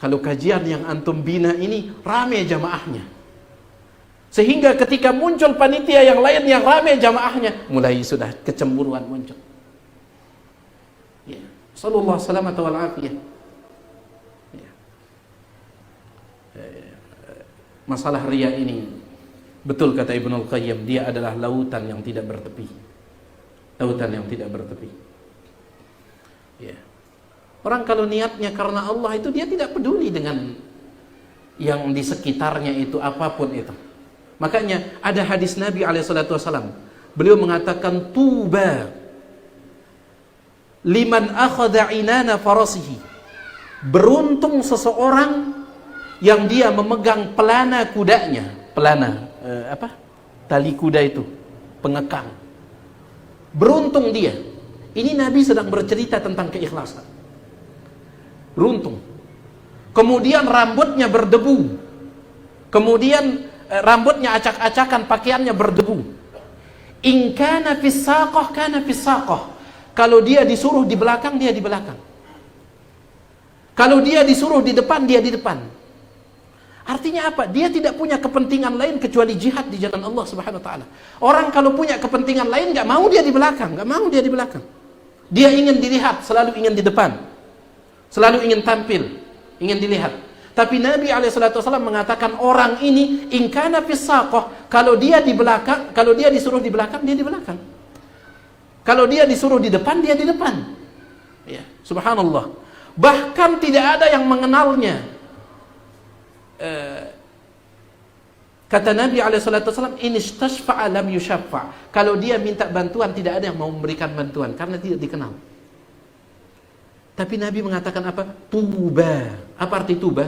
Kalau kajian yang antum bina ini rame jamaahnya. Sehingga ketika muncul panitia yang lain yang rame jamaahnya, mulai sudah kecemburuan muncul. Ya. Sallallahu salamata wal afiyah. Masalah riya ini, betul kata Ibnul Qayyim, dia adalah lautan yang tidak bertepi. Lautan yang tidak bertepi. Ya. Orang kalau niatnya karena Allah itu, dia tidak peduli dengan yang di sekitarnya itu, apapun itu. Makanya ada hadis Nabi SAW. Beliau mengatakan, "Tuba liman akhadha inana farasihi." Beruntung seseorang yang dia memegang pelana kudanya, pelana tali kuda itu, pengekang. Beruntung dia. Ini Nabi sedang bercerita tentang keikhlasan. Beruntung. Kemudian rambutnya berdebu. Kemudian rambutnya acak-acakan, pakaiannya berdebu. In kana fis saqah kana fis saqah. Kalau dia disuruh di belakang, dia di belakang. Kalau dia disuruh di depan, dia di depan. Artinya apa? Dia tidak punya kepentingan lain kecuali jihad di jalan Allah Subhanahu wa taala. Orang kalau punya kepentingan lain nggak mau dia di belakang, nggak mau dia di belakang. Dia ingin dilihat, selalu ingin di depan. Selalu ingin tampil, ingin dilihat. Tapi Nabi SAW mengatakan orang ini in kana fis saqah, kalau dia di belakang, kalau dia disuruh di belakang, dia di belakang. Kalau dia disuruh di depan, dia di depan. Ya, subhanallah. Bahkan tidak ada yang mengenalnya. Kata Nabi SAW, in istashfa'a lam yushaffa. Kalau dia minta bantuan, tidak ada yang mau memberikan bantuan karena tidak dikenal. Tapi Nabi mengatakan apa? Tuba. Apa arti tuba?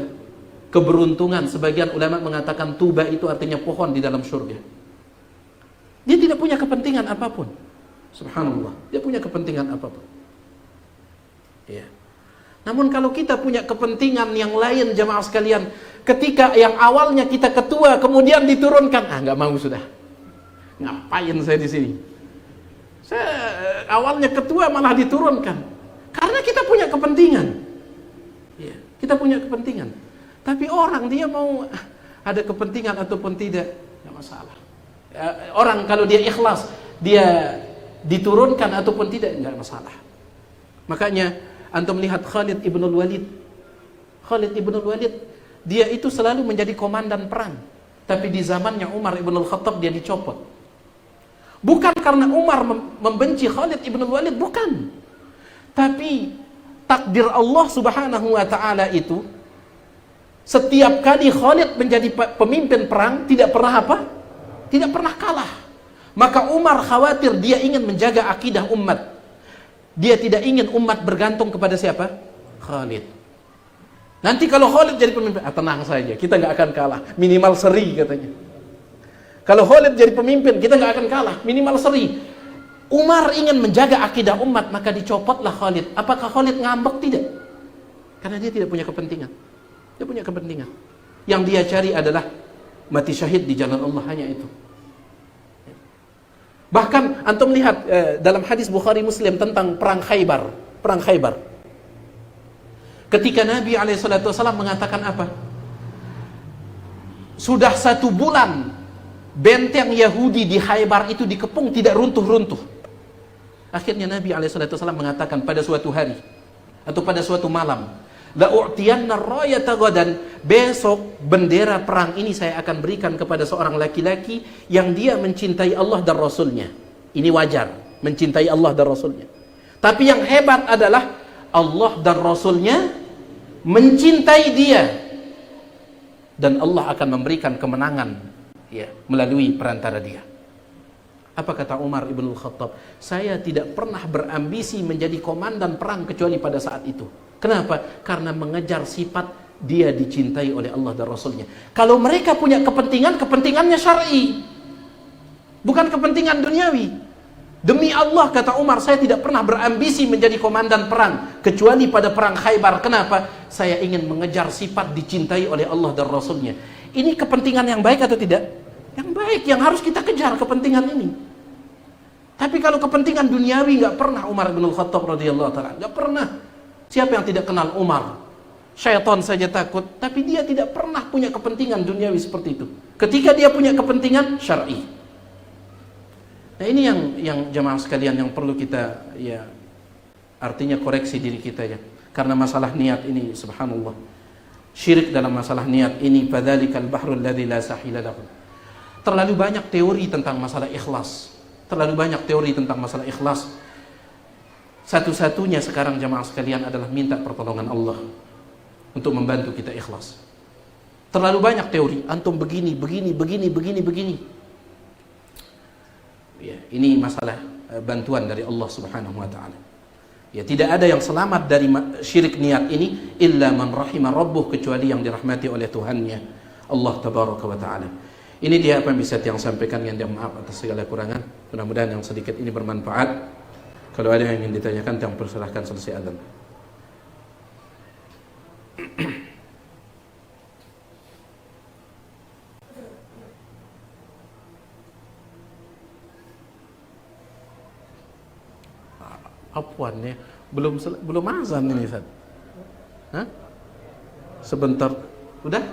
Keberuntungan. Sebagian ulama mengatakan tuba itu artinya pohon di dalam surga. Dia tidak punya kepentingan apapun. Subhanallah. Dia punya kepentingan apapun. Ya. Namun kalau kita punya kepentingan yang lain, jamaah sekalian, ketika yang awalnya kita ketua kemudian diturunkan, nggak mau sudah. Ngapain saya di sini? Saya awalnya ketua malah diturunkan. Karena kita punya kepentingan. Ya, kita punya kepentingan. Tapi orang dia mau ada kepentingan ataupun tidak, nggak masalah. Orang kalau dia ikhlas, dia diturunkan ataupun tidak, nggak masalah. Makanya antum melihat Khalid ibnul Walid. Khalid ibnul Walid, dia itu selalu menjadi komandan perang. Tapi di zamannya Umar ibnul Khattab dia dicopot. Bukan karena Umar membenci Khalid ibnul Walid, bukan. Tapi takdir Allah Subhanahu wa taala itu, setiap kali Khalid menjadi pemimpin perang tidak pernah apa? Tidak pernah kalah. Maka Umar khawatir, dia ingin menjaga akidah umat. Dia tidak ingin umat bergantung kepada siapa? Khalid. Nanti kalau Khalid jadi pemimpin, tenang saja, kita nggak akan kalah. Minimal seri katanya. Kalau Khalid jadi pemimpin, kita nggak akan kalah. Minimal seri. Umar ingin menjaga akidah umat, maka dicopotlah Khalid. Apakah Khalid ngambek? Tidak. Karena dia tidak punya kepentingan. Dia punya kepentingan. Yang dia cari adalah mati syahid di jalan Allah, hanya itu. Bahkan antum lihat dalam hadis Bukhari Muslim tentang perang Khaybar. Perang Khaybar. Ketika Nabi SAW mengatakan apa? Sudah 1 bulan benteng Yahudi di Khaybar itu dikepung, tidak runtuh-runtuh. Akhirnya Nabi SAW mengatakan pada suatu hari atau pada suatu malam, la u'tiyanna rayata ghadan, besok bendera perang ini saya akan berikan kepada seorang laki-laki yang dia mencintai Allah dan Rasulnya. Ini wajar, mencintai Allah dan Rasulnya. Tapi yang hebat adalah Allah dan Rasulnya mencintai dia, dan Allah akan memberikan kemenangan ya, melalui perantara dia. Apa kata Umar ibn Khattab? Saya tidak pernah berambisi menjadi komandan perang kecuali pada saat itu. Kenapa? Karena mengejar sifat dia dicintai oleh Allah dan Rasulnya. Kalau mereka punya kepentingan, kepentingannya syar'i, bukan kepentingan duniawi. Demi Allah, kata Umar, saya tidak pernah berambisi menjadi komandan perang kecuali pada perang Khaybar. Kenapa? Saya ingin mengejar sifat dicintai oleh Allah dan Rasulnya. Ini kepentingan yang baik atau tidak? Yang baik, yang harus kita kejar kepentingan ini. Tapi kalau kepentingan duniawi, nggak pernah Umar bin Khattab radhiyallahu taala, nggak pernah. Siapa yang tidak kenal Umar? Syaitan saja takut, tapi dia tidak pernah punya kepentingan duniawi seperti itu. Ketika dia punya kepentingan syar'i. Nah, ini yang jamaah sekalian yang perlu kita ya artinya koreksi diri kita ya. Karena masalah niat ini subhanallah. Syirik dalam masalah niat ini, fadzalikal bahrul ladzi la sahila lahu. Terlalu banyak teori tentang masalah ikhlas. Terlalu banyak teori tentang masalah ikhlas. Satu-satunya sekarang jamaah sekalian adalah minta pertolongan Allah untuk membantu kita ikhlas. Terlalu banyak teori, antum begini. Ya, ini masalah bantuan dari Allah Subhanahu wa taala. Ya, tidak ada yang selamat dari syirik niat ini illa man rahimah rabbuh, kecuali yang dirahmati oleh Tuhannya, Allah tabaraka wa taala. Ini dia apa yang bisa yang sampaikan, yang dia maaf atas segala kurangan. Mudah-mudahan yang sedikit ini bermanfaat. Kalau ada yang ingin ditanyakan, yang persilahkan selesai azan. Apaan ya? Belum azan ini, Ustaz. Hah? Sebentar. Udah?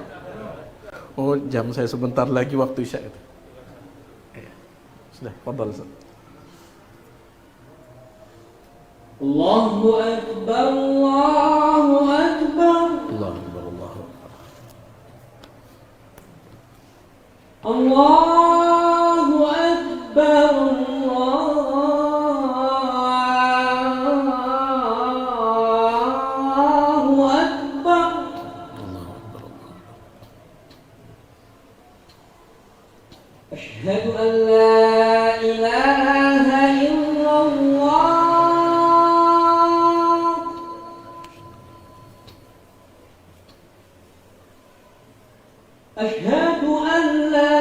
Oh, jam saya sebentar lagi waktu Isya itu. Sudah, fadhal Ustaz. Allahu Akbar, Allahu Akbar. Allahu Akbar, Allahu Akbar. Allahu Akbar, Allahu Akbar. Asyhadu an la ilaha illallah. Asyhadu an la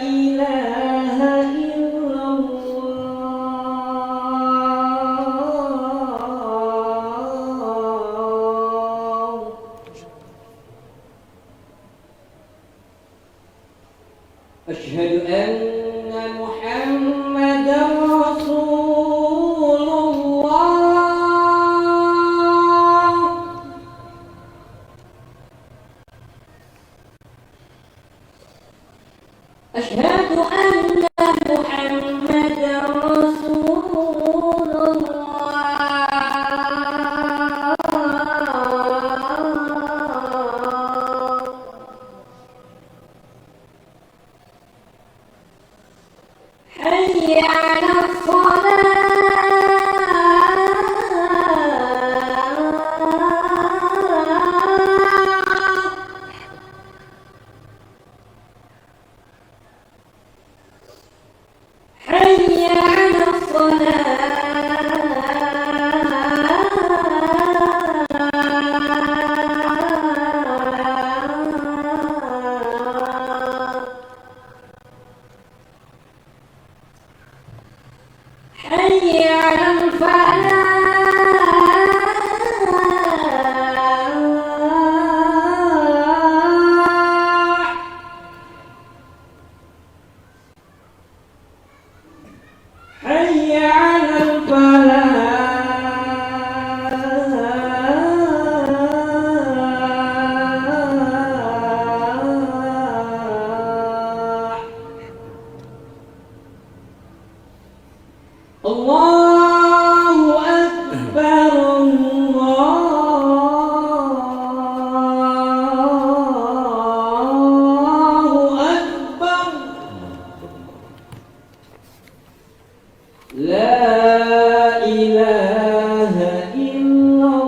ilaha illallah. Asyhadu anna Muhammadar Rasulullah. Asyhadu anna Muhammadar Rasulullah. Hayya 'alas salat. Hayya 'alas salat. Hayya 'alal falah. Hayya 'alal falah. Allahu Akbar, Allahu Akbar. La ilaha illallah.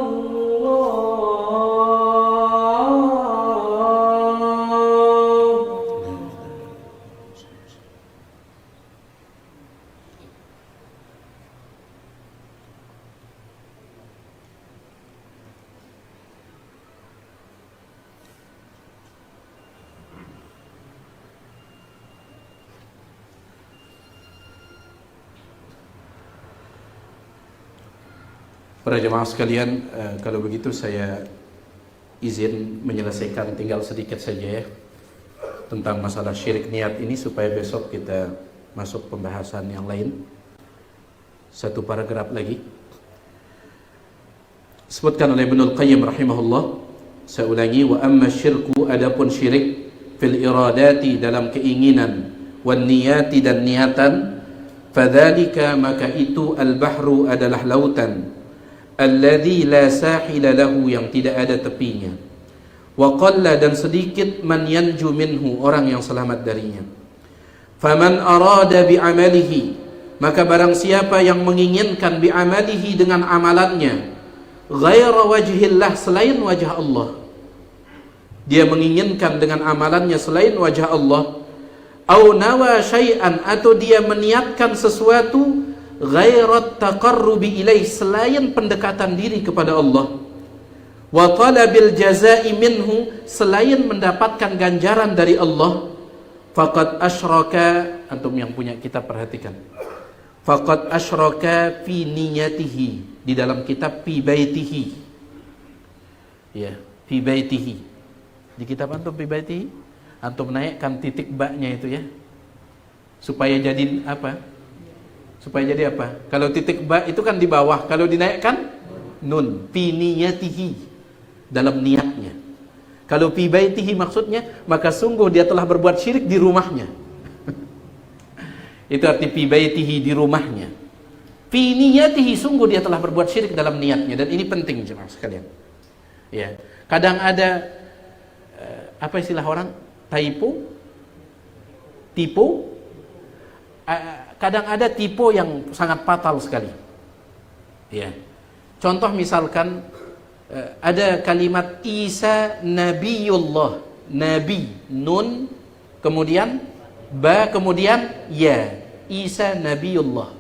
Para jemaah sekalian, kalau begitu saya izin menyelesaikan tinggal sedikit saja ya tentang masalah syirik niat ini supaya besok kita masuk pembahasan yang lain. Satu paragraf lagi. Sebutkan oleh Ibnul Qayyim rahimahullah, saya ulangi, wa amma syirku, adapun syirik fil iradati, dalam keinginan, wan niyati, dan niatan, fadzalika, maka itu, al-bahru, adalah lautan, alladzi la sahila lahu, yang tidak ada tepinya, wa qalla, dan sedikit, man yanju minhu, orang yang selamat darinya. Faman arada bi'amalihi, maka barang siapa yang menginginkan bi'amalihi, dengan amalannya, ghaira wajhillah, selain wajah Allah, dia menginginkan dengan amalannya selain wajah Allah, au nawa syai'an, atau dia meniatkan sesuatu, ghairat taqarrubi ilaih, selain pendekatan diri kepada Allah, wa talabil jazai minhu, selain mendapatkan ganjaran dari Allah, faqad asyraka, antum yang punya kitab perhatikan, faqad asyraka fi niyatihi, di dalam kitab fi baitihi, ya, fi baitihi, di kitab antum fi baitihi, antum naikkan titik ba-nya itu ya, supaya jadi apa? Supaya jadi apa? Kalau titik ba itu kan di bawah, kalau dinaikkan nun, fi niyatihi, dalam niatnya. Kalau fi baitihi maksudnya, maka sungguh dia telah berbuat syirik di rumahnya. Itu arti fi baitihi, di rumahnya. Fi niyatihi, sungguh dia telah berbuat syirik dalam niatnya. Dan ini penting jemaah sekalian. Ya, kadang ada apa istilah orang? Tipu. Kadang ada tipu yang sangat fatal sekali. Ya. Contoh misalkan ada kalimat Isa Nabiullah, Nabi, nun, kemudian ba, kemudian ya, Isa Nabiullah.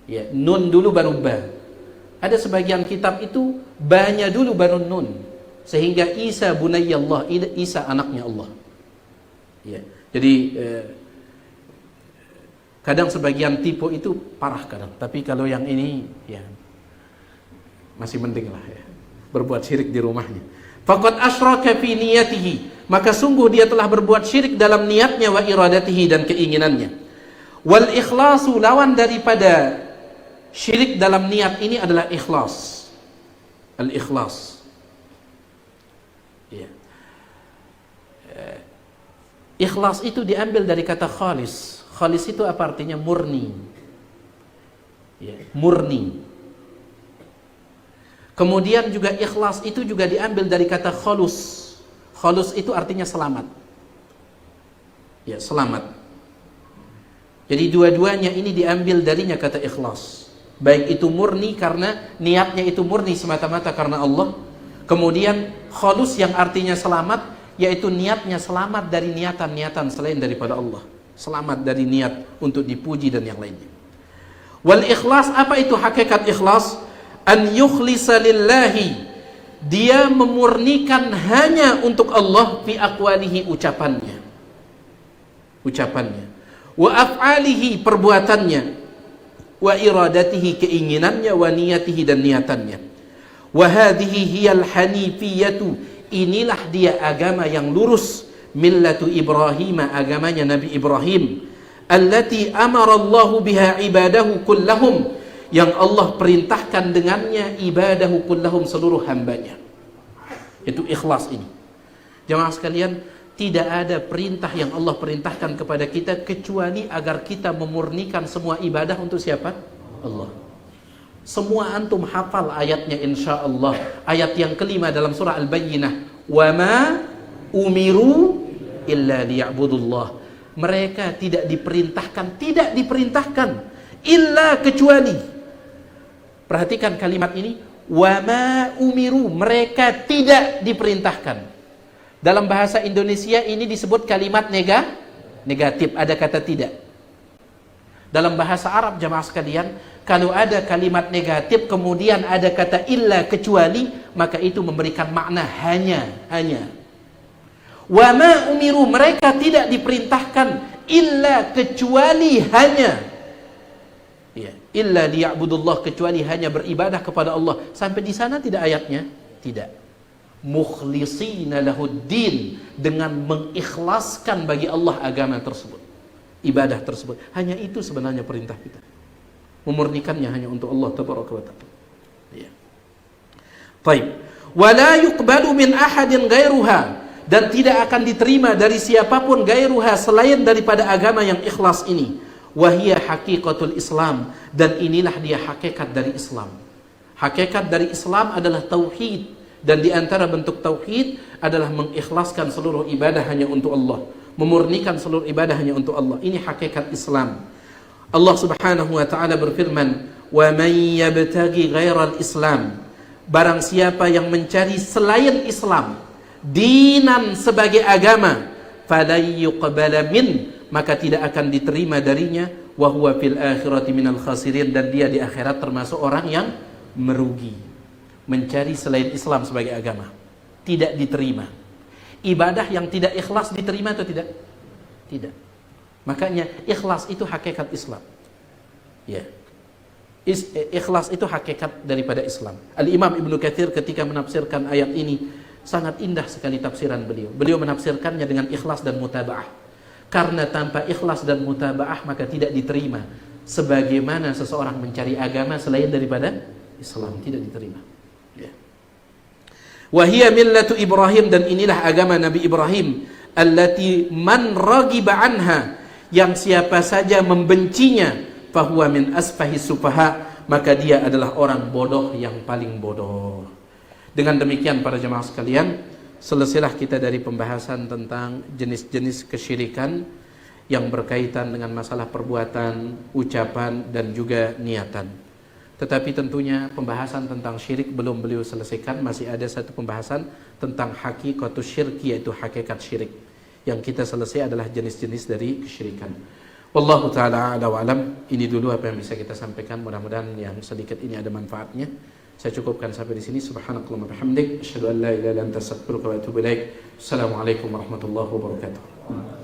Ya, nun dulu baru ba. Ada sebagian kitab itu ba-nya dulu baru nun, sehingga Isa bunayallah, Isa anaknya Allah. Ya. Jadi kadang sebagian tipu itu parah kadang, tapi kalau yang ini ya masih mending lah ya, berbuat syirik di rumahnya. Faqad asyraka fi niyatihi, maka sungguh dia telah berbuat syirik dalam niatnya, wa iradatihi, dan keinginannya. Wal ikhlasu, lawan daripada syirik dalam niat ini adalah ikhlas. Al ikhlas. Ya. Ikhlas itu diambil dari kata khalis. Khalis itu apa artinya? Murni. Ya, murni. Kemudian juga ikhlas itu juga diambil dari kata khalus. Khalus itu artinya selamat. Ya, selamat. Jadi dua-duanya ini diambil darinya kata ikhlas. Baik itu murni karena niatnya itu murni semata-mata karena Allah. Kemudian khalus yang artinya selamat, yaitu niatnya selamat dari niatan-niatan selain daripada Allah. Selamat dari niat untuk dipuji dan yang lainnya. Wal ikhlas, apa itu hakikat ikhlas? An yukhlisa lillahi, dia memurnikan hanya untuk Allah, fi aqwalihi, ucapannya, wa af'alihi, perbuatannya, wa iradatihi, keinginannya, wa niyatihi, dan niatannya. Wa hadhihi hiyal hanifiyatu, inilah dia agama yang lurus, millatu Ibrahim, agamanya Nabi Ibrahim, allati amara Allahu biha ibadahu kullahum, yang Allah perintahkan dengannya ibadahu kullahum, seluruh hambanya. Itu ikhlas ini. Jemaah sekalian, tidak ada perintah yang Allah perintahkan kepada kita kecuali agar kita memurnikan semua ibadah untuk siapa? Allah. Semua antum hafal ayatnya insyaallah. Ayat yang kelima dalam surah Al-Bayyinah, wa ma umiru illa liya'budullah. Mereka tidak diperintahkan illa, kecuali. Perhatikan kalimat ini, wa ma umiru, mereka tidak diperintahkan. Dalam bahasa Indonesia ini disebut kalimat negatif, ada kata tidak. Dalam bahasa Arab jemaah sekalian, kalau ada kalimat negatif kemudian ada kata illa, kecuali, maka itu memberikan makna hanya. Wa ma umiru, mereka tidak diperintahkan illa, kecuali, hanya. Ya, illa liya'budullah, kecuali hanya beribadah kepada Allah. Sampai di sana tidak ayatnya? Tidak. Mukhlishina lahuddin, dengan mengikhlaskan bagi Allah agama tersebut, ibadah tersebut. Hanya itu sebenarnya perintah kita. Memurnikannya hanya untuk Allah tabaraka wa ta'ala. Ya. Baik. Wala yuqbalu min ahadin ghairuha, dan tidak akan diterima dari siapapun ghairuha, selain daripada agama yang ikhlas ini. Wahia hakikatul Islam, dan inilah dia hakikat dari Islam. Hakikat dari Islam adalah tauhid, dan di antara bentuk tauhid adalah mengikhlaskan seluruh ibadah hanya untuk Allah, memurnikan seluruh ibadah hanya untuk Allah. Ini hakikat Islam. Allah Subhanahu wa taala berfirman, "Wa man yabtaghi ghairal Islam", barang siapa yang mencari selain Islam dinan, sebagai agama, falay yuqbala min, maka tidak akan diterima darinya, wa huwa fil akhirati minal khasirin, dan dia di akhirat termasuk orang yang merugi. Mencari selain Islam sebagai agama tidak diterima. Ibadah yang tidak ikhlas diterima atau tidak? Tidak. Makanya ikhlas itu hakikat Islam. Ya. Ikhlas itu hakikat daripada Islam. Al-Imam Ibnu Katsir ketika menafsirkan ayat ini, sangat indah sekali tafsiran beliau. Beliau menafsirkannya dengan ikhlas dan mutaba'ah. Karena tanpa ikhlas dan mutaba'ah maka tidak diterima. Sebagaimana seseorang mencari agama selain daripada Islam, tidak diterima. Ya. Wahia millatu Ibrahim, dan inilah agama Nabi Ibrahim, allati man ragiba anha, yang siapa saja membencinya, fahuwa min asfahi sufaha, maka dia adalah orang bodoh yang paling bodoh. Dengan demikian para jemaah sekalian, selesailah kita dari pembahasan tentang jenis-jenis kesyirikan yang berkaitan dengan masalah perbuatan, ucapan, dan juga niatan. Tetapi tentunya pembahasan tentang syirik belum beliau selesaikan. Masih ada satu pembahasan tentang hakikatus syirki, yaitu hakikat syirik. Yang kita selesai adalah jenis-jenis dari kesyirikan. Wallahu ta'ala a'la wa alam. Ini dulu apa yang bisa kita sampaikan. Mudah-mudahan yang sedikit ini ada manfaatnya. Saya cukupkan sampai di sini. Subhanakallahumma wa bihamdik, asyhadu an la ilaha illa anta, astaghfiruka wa atubu ilaik. Assalamualaikum warahmatullahi wabarakatuh.